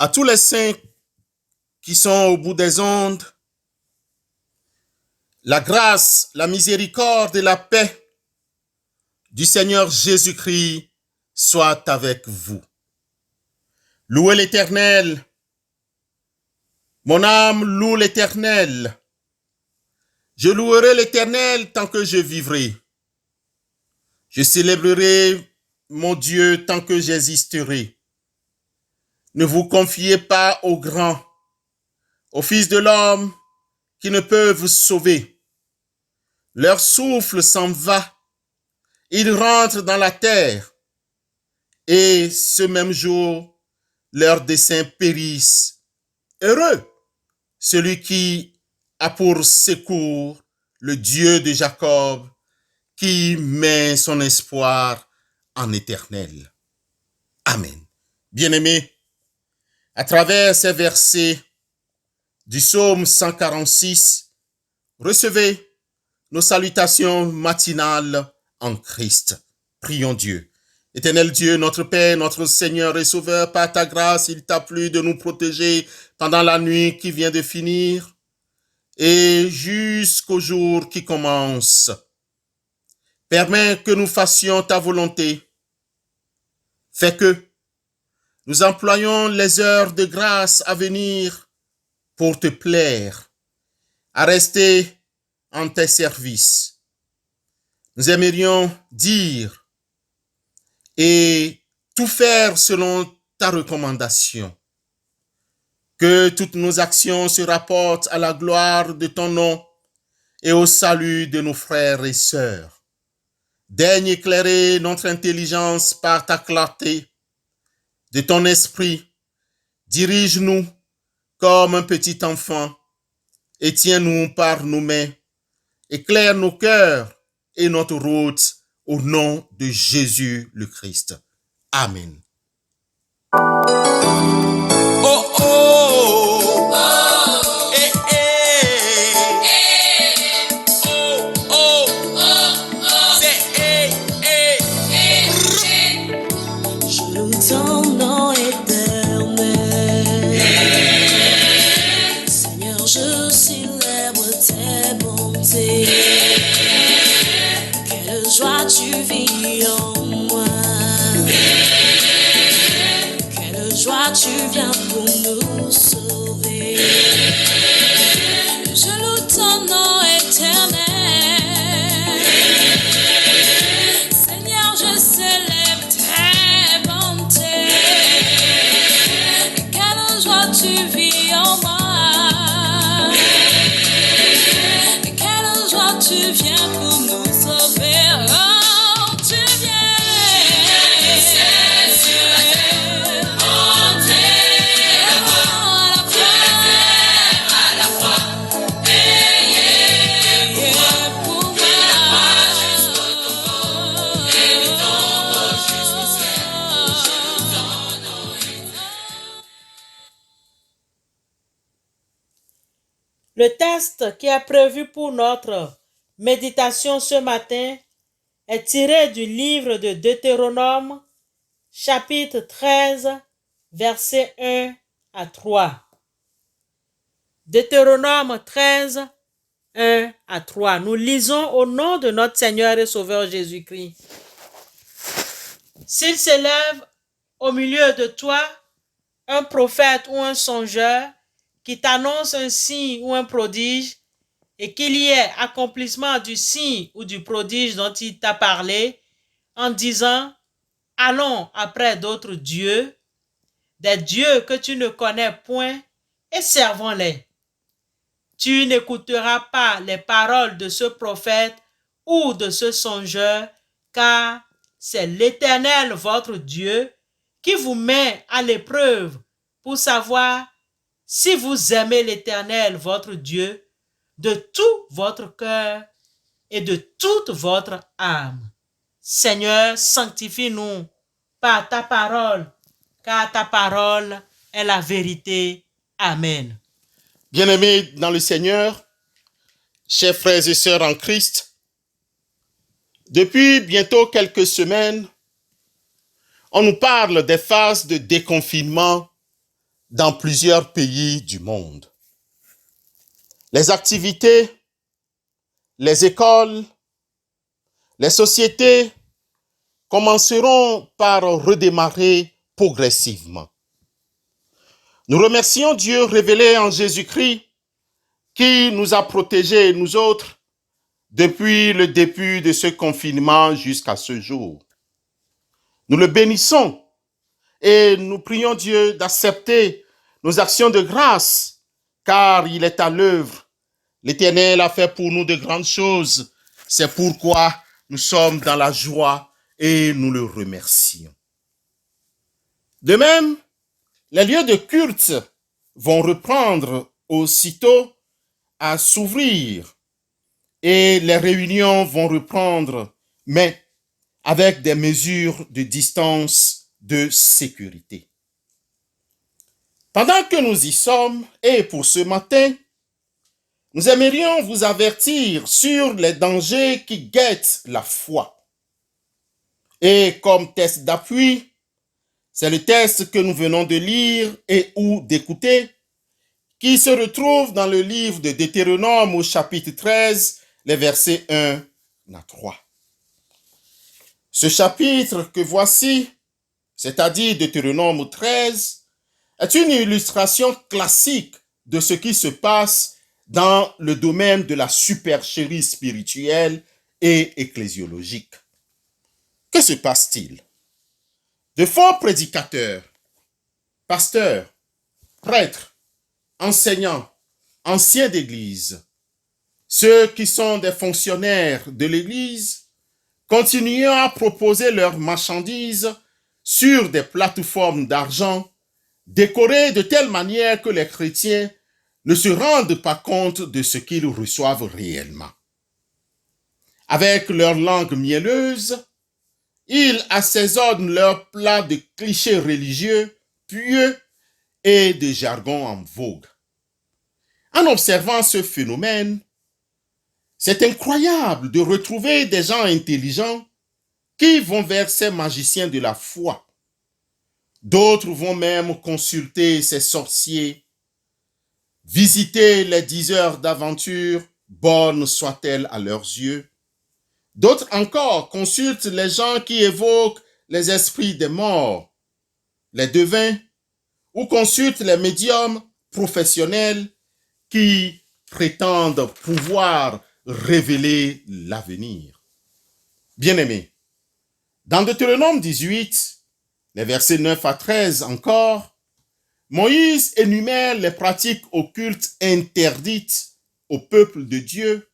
À tous les saints qui sont au bout des ondes, la grâce, la miséricorde et la paix du Seigneur Jésus-Christ soient avec vous. Louez l'Éternel. Mon âme loue l'Éternel. Je louerai l'Éternel tant que je vivrai. Je célébrerai mon Dieu tant que j'existerai. Ne vous confiez pas aux grands, aux fils de l'homme qui ne peuvent vous sauver. Leur souffle s'en va. Ils rentrent dans la terre. Et ce même jour, leurs desseins périssent. Heureux celui qui a pour secours le Dieu de Jacob, qui met son espoir en l'Éternel. Amen. Bien-aimés, à travers ces versets du psaume 146, recevez nos salutations matinales en Christ. Prions Dieu. Éternel Dieu, notre Père, notre Seigneur et Sauveur, par ta grâce, il t'a plu de nous protéger pendant la nuit qui vient de finir et jusqu'au jour qui commence. Permets que nous fassions ta volonté. Fais que nous employions les heures de grâce à venir pour te plaire, à rester en tes services. Nous aimerions dire et tout faire selon ta recommandation. Que toutes nos actions se rapportent à la gloire de ton nom et au salut de nos frères et sœurs. Daigne éclairer notre intelligence par ta clarté de ton esprit. Dirige-nous comme un petit enfant et tiens-nous par nos mains. Éclaire nos cœurs et notre route au nom de Jésus le Christ. Amen. Oh, oh, oh, eh, eh, oh, oh, c'est eh, eh. Je loue ton nom éternel. Seigneur, je célèbre tes bontés. Quelle joie tu vis en moi. Quelle joie tu viens pour nous sauver. Je loue ton nom éternel. Seigneur, je célèbre tes bontés. Quelle joie tu vis en moi. Quelle joie tu viens pour nous sauver. Oh, tu viens. Sur la terre, à la fois, pour Le texte qui est prévu pour notre méditation ce matin est tiré du livre de Deutéronome, chapitre 13, versets 1 à 3. Deutéronome 13, 1 à 3. Nous lisons au nom de notre Seigneur et Sauveur Jésus-Christ. S'il s'élève au milieu de toi un prophète ou un songeur qui t'annonce un signe ou un prodige, et qu'il y ait accomplissement du signe ou du prodige dont il t'a parlé, en disant « Allons après d'autres dieux, des dieux que tu ne connais point, et servons-les. » Tu n'écouteras pas les paroles de ce prophète ou de ce songeur, car c'est l'Éternel votre Dieu qui vous met à l'épreuve pour savoir si vous aimez l'Éternel votre Dieu de tout votre cœur et de toute votre âme. Seigneur, sanctifie-nous par ta parole, car ta parole est la vérité. Amen. Bien-aimés dans le Seigneur, chers frères et sœurs en Christ, depuis bientôt quelques semaines, on nous parle des phases de déconfinement dans plusieurs pays du monde. Les activités, les écoles, les sociétés commenceront par redémarrer progressivement. Nous remercions Dieu révélé en Jésus-Christ qui nous a protégés, nous autres, depuis le début de ce confinement jusqu'à ce jour. Nous le bénissons et nous prions Dieu d'accepter nos actions de grâce, car il est à l'œuvre. L'Éternel a fait pour nous de grandes choses. C'est pourquoi nous sommes dans la joie et nous le remercions. De même, les lieux de culte vont reprendre aussitôt à s'ouvrir et les réunions vont reprendre, mais avec des mesures de distance de sécurité. Pendant que nous y sommes, et pour ce matin, nous aimerions vous avertir sur les dangers qui guettent la foi. Et comme test d'appui, c'est le texte que nous venons de lire et ou d'écouter, qui se retrouve dans le livre de Deutéronome au chapitre 13, les versets 1 à 3. Ce chapitre que voici, c'est-à-dire Deutéronome 13, est une illustration classique de ce qui se passe dans le domaine de la supercherie spirituelle et ecclésiologique. Que se passe-t-il? De faux prédicateurs, pasteurs, prêtres, enseignants, anciens d'église, ceux qui sont des fonctionnaires de l'église, continuent à proposer leurs marchandises sur des plateformes d'argent décorées de telle manière que les chrétiens ne se rendent pas compte de ce qu'ils reçoivent réellement. Avec leur langue mielleuse, ils assaisonnent leurs plats de clichés religieux, pieux et de jargon en vogue. En observant ce phénomène, c'est incroyable de retrouver des gens intelligents qui vont vers ces magiciens de la foi. D'autres vont même consulter ces sorciers, visiter les diseurs d'aventure, bonnes soient-elles à leurs yeux. D'autres encore consultent les gens qui évoquent les esprits des morts, les devins, ou consultent les médiums professionnels qui prétendent pouvoir révéler l'avenir. Bien-aimés, dans Deutéronome 18, les versets 9 à 13 encore, Moïse énumère les pratiques occultes interdites au peuple de Dieu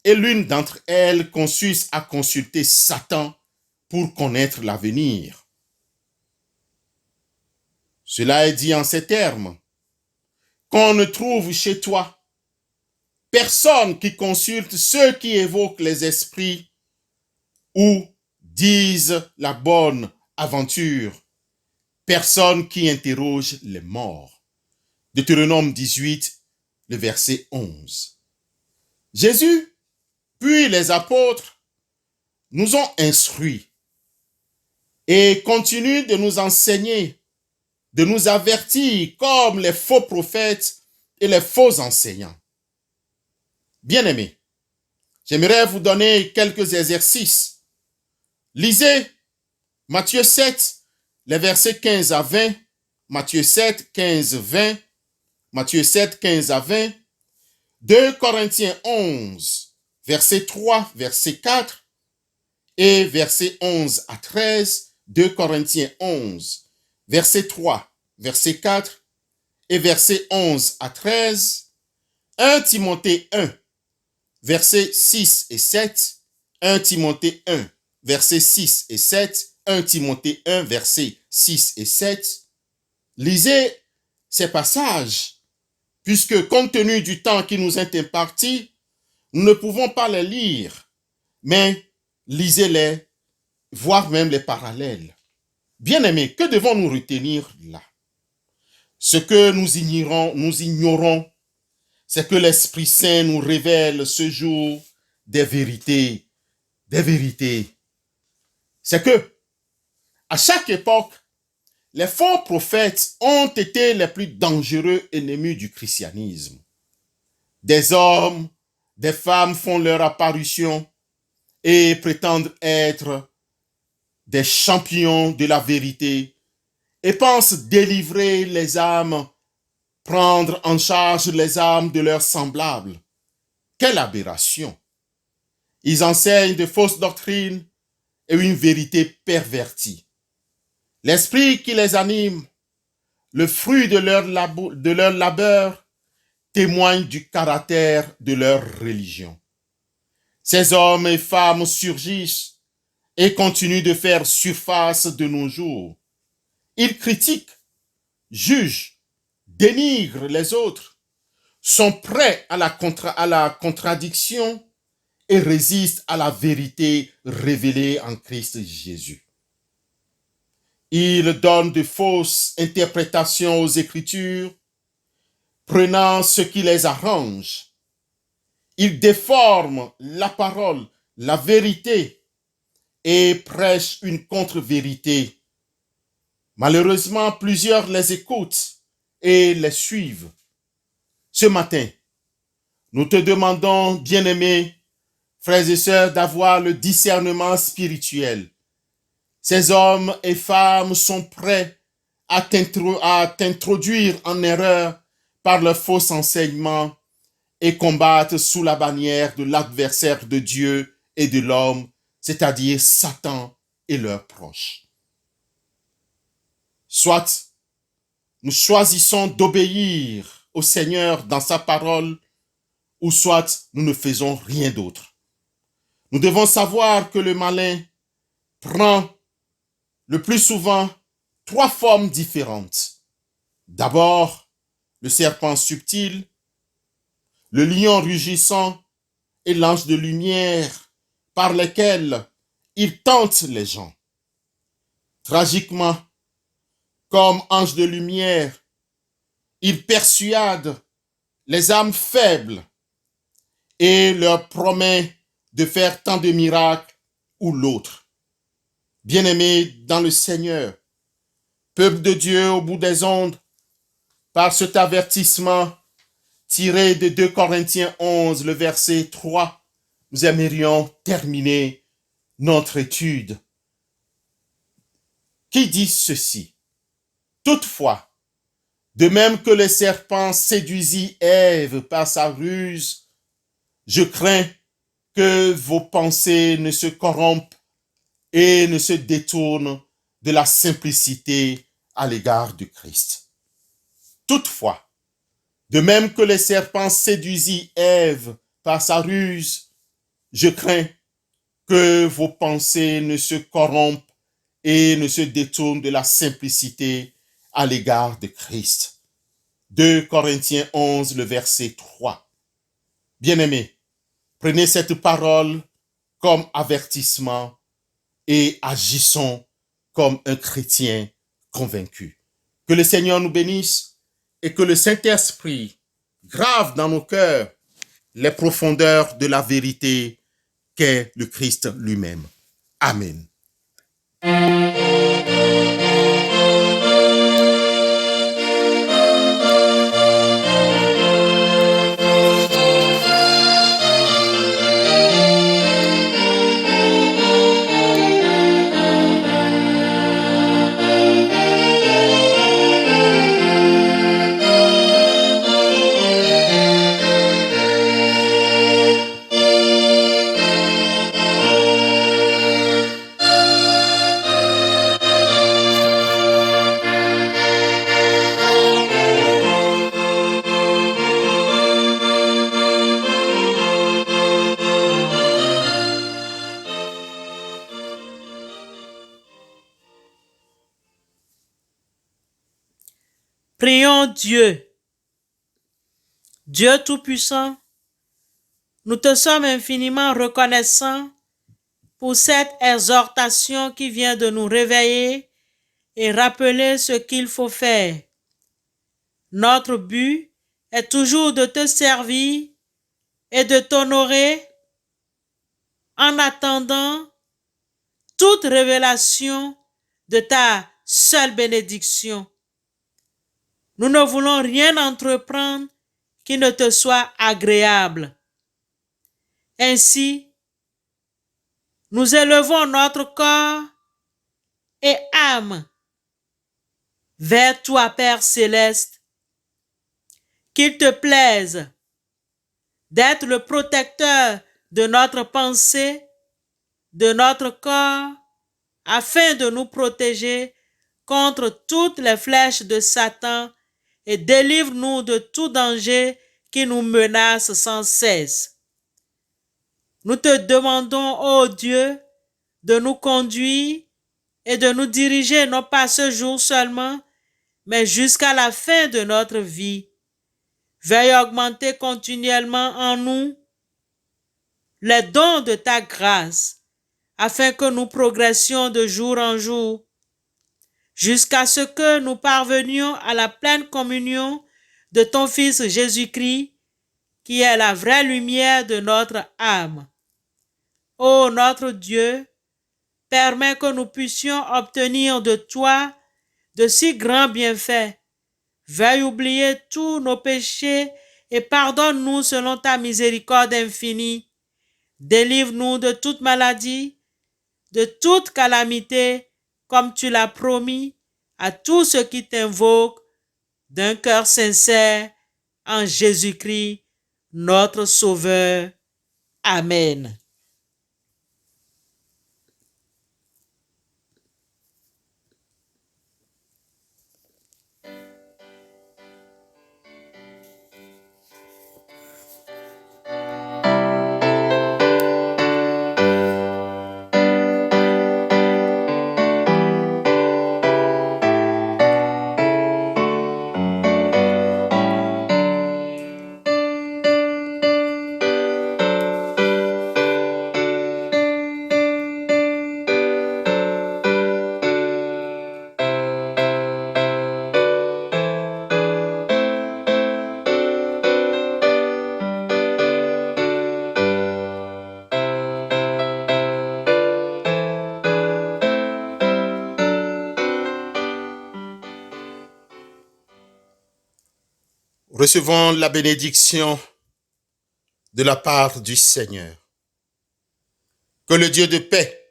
et l'une d'entre elles consiste à consulter Satan pour connaître l'avenir. Cela est dit en ces termes: qu'on ne trouve chez toi personne qui consulte ceux qui évoquent les esprits ou disent la bonne aventure, personne qui interroge les morts. Deutéronome 18, le verset 11. Jésus, puis les apôtres, nous ont instruits et continuent de nous enseigner, de nous avertir comme les faux prophètes et les faux enseignants. Bien-aimés, j'aimerais vous donner quelques exercices. Lisez Matthieu 7, les versets 15 à 20, Matthieu 7, 15, 20, Matthieu 7, 15 à 20, 2 Corinthiens 11, verset 3, verset 4, et verset 11 à 13, 2 Corinthiens 11, verset 3, verset 4, et verset 11 à 13, 1 Timothée 1, versets 6 et 7, 1 Timothée 1, versets 6 et 7, 1 Timothée 1, versets 6 et 7. Lisez ces passages, puisque compte tenu du temps qui nous est imparti, nous ne pouvons pas les lire, mais lisez-les, voire même les parallèles. Bien-aimés, que devons-nous retenir là? Ce que nous ignorons, c'est que l'Esprit Saint nous révèle ce jour des vérités. C'est que, à chaque époque, les faux prophètes ont été les plus dangereux ennemis du christianisme. Des hommes, des femmes font leur apparition et prétendent être des champions de la vérité et pensent délivrer les âmes, prendre en charge les âmes de leurs semblables. Quelle aberration! Ils enseignent de fausses doctrines et une vérité pervertie. L'esprit qui les anime, le fruit de leur labeur, témoigne du caractère de leur religion. Ces hommes et femmes surgissent et continuent de faire surface de nos jours. Ils critiquent, jugent, dénigrent les autres, sont prêts à la contradiction et résistent à la vérité révélée en Christ Jésus. Ils donnent de fausses interprétations aux Écritures, prenant ce qui les arrange. Ils déforment la parole, la vérité, et prêchent une contre-vérité. Malheureusement, plusieurs les écoutent et les suivent. Ce matin, nous te demandons, bien-aimés, frères et sœurs, d'avoir le discernement spirituel. Ces hommes et femmes sont prêts à t'introduire en erreur par leurs faux enseignements et combattent sous la bannière de l'adversaire de Dieu et de l'homme, c'est-à-dire Satan et leurs proches. Soit nous choisissons d'obéir au Seigneur dans sa parole, ou soit nous ne faisons rien d'autre. Nous devons savoir que le malin prend le plus souvent 3 formes différentes. D'abord, le serpent subtil, le lion rugissant et l'ange de lumière par lesquels il tente les gens. Tragiquement, comme ange de lumière, il persuade les âmes faibles et leur promet de faire tant de miracles ou l'autre. Bien-aimés dans le Seigneur, peuple de Dieu au bout des ondes, par cet avertissement tiré de 2 Corinthiens 11, le verset 3, nous aimerions terminer notre étude. Qui dit ceci? Toutefois, de même que le serpent séduisit Ève par sa ruse, je crains que vos pensées ne se corrompent et ne se détournent de la simplicité à l'égard du Christ. Toutefois, de même que le serpent séduisit Ève par sa ruse, je crains que vos pensées ne se corrompent et ne se détournent de la simplicité à l'égard de Christ. 2 Corinthiens 11, le verset 3. Bien-aimés, prenez cette parole comme avertissement et agissons comme un chrétien convaincu. Que le Seigneur nous bénisse et que le Saint-Esprit grave dans nos cœurs les profondeurs de la vérité qu'est le Christ lui-même. Amen. Prions Dieu. Dieu Tout-Puissant, nous te sommes infiniment reconnaissants pour cette exhortation qui vient de nous réveiller et rappeler ce qu'il faut faire. Notre but est toujours de te servir et de t'honorer en attendant toute révélation de ta seule bénédiction. Nous ne voulons rien entreprendre qui ne te soit agréable. Ainsi, nous élevons notre corps et âme vers toi, Père céleste. Qu'il te plaise d'être le protecteur de notre pensée, de notre corps, afin de nous protéger contre toutes les flèches de Satan et délivre-nous de tout danger qui nous menace sans cesse. Nous te demandons, ô Dieu, de nous conduire et de nous diriger non pas ce jour seulement, mais jusqu'à la fin de notre vie. Veuille augmenter continuellement en nous les dons de ta grâce, afin que nous progressions de jour en jour, jusqu'à ce que nous parvenions à la pleine communion de ton Fils Jésus-Christ, qui est la vraie lumière de notre âme. Ô notre Dieu, permets que nous puissions obtenir de toi de si grands bienfaits. Veuille oublier tous nos péchés et pardonne-nous selon ta miséricorde infinie. Délivre-nous de toute maladie, de toute calamité, comme tu l'as promis à tous ceux qui t'invoquent d'un cœur sincère en Jésus-Christ, notre Sauveur. Amen. Recevons la bénédiction de la part du Seigneur. Que le Dieu de paix,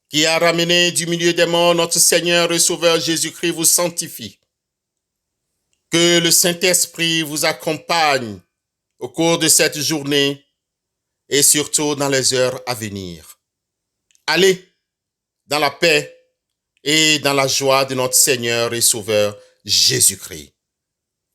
qui a ramené du milieu des morts notre Seigneur et Sauveur Jésus-Christ, vous sanctifie. Que le Saint-Esprit vous accompagne au cours de cette journée et surtout dans les heures à venir. Allez dans la paix et dans la joie de notre Seigneur et Sauveur Jésus-Christ.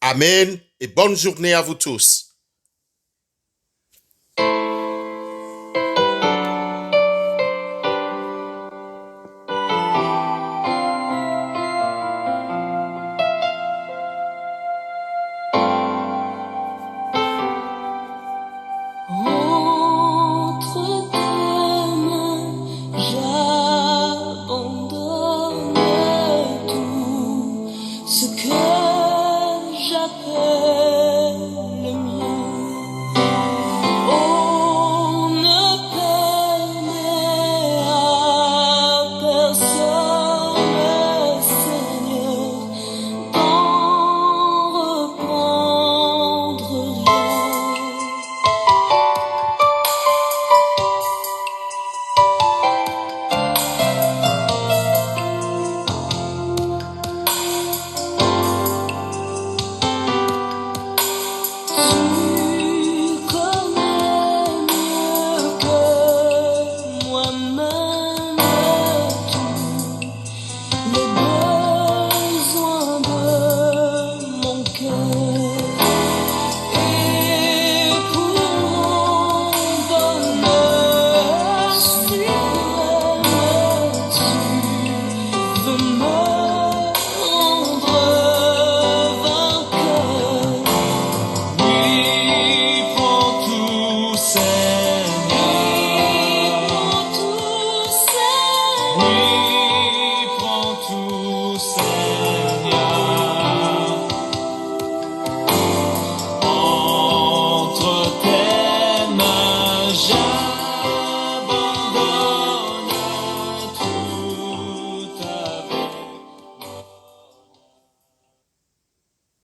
Amen et bonne journée à vous tous.